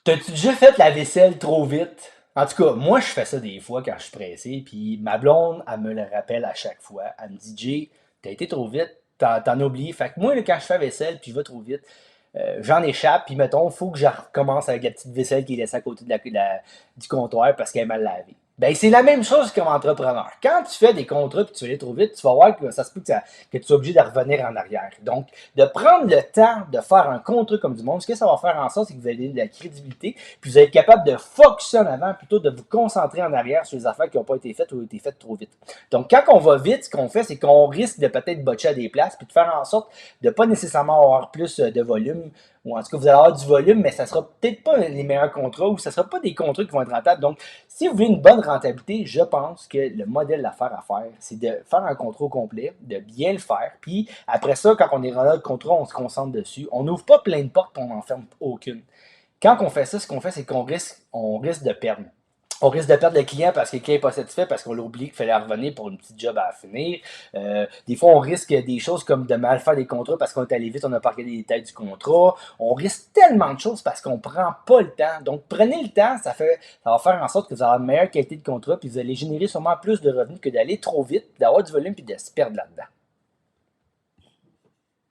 T'as-tu déjà fait la vaisselle trop vite? En tout cas, moi, je fais ça des fois quand je suis pressé, puis ma blonde, elle me le rappelle à chaque fois. Elle me dit, Jay, t'as été trop vite, t'en as oublié. Fait que moi, là, quand je fais la vaisselle, puis je vais trop vite, j'en échappe, puis mettons, il faut que je recommence avec la petite vaisselle qui est laissée à côté du comptoir parce qu'elle est mal lavée. Ben, c'est la même chose comme entrepreneur. Quand tu fais des contrats et tu vas aller trop vite, tu vas voir que ça se peut que tu sois obligé de revenir en arrière. Donc, de prendre le temps de faire un contrat comme du monde, ce que ça va faire en sorte, c'est que vous allez de la crédibilité, puis vous allez être capable de focuser en avant plutôt de vous concentrer en arrière sur les affaires qui n'ont pas été faites ou ont été faites trop vite. Donc, quand on va vite, ce qu'on fait, c'est qu'on risque de peut-être botcher à des places, puis de faire en sorte de ne pas nécessairement avoir plus de volume, ou en tout cas, vous allez avoir du volume, mais ça ne sera peut-être pas les meilleurs contrats, ou ça ne sera pas des contrats qui vont être rentables. Donc, si vous voulez une bonne rentabilité, je pense que le modèle d'affaires à faire, c'est de faire un contrat au complet, de bien le faire, puis après ça, quand on est rendu le contrat, on se concentre dessus. On n'ouvre pas plein de portes, on n'en ferme aucune. Quand on fait ça, ce qu'on fait, c'est qu'on risque de perdre. On risque de perdre le client parce que le client n'est pas satisfait, parce qu'on l'a oublié qu'il fallait revenir pour une petite job à finir. Des fois, on risque des choses comme de mal faire des contrats parce qu'on est allé vite, on n'a pas regardé les détails du contrat. On risque tellement de choses parce qu'on ne prend pas le temps. Donc, prenez le temps, ça va faire en sorte que vous aurez une meilleure qualité de contrat, puis vous allez générer sûrement plus de revenus que d'aller trop vite, d'avoir du volume, puis de se perdre là-dedans.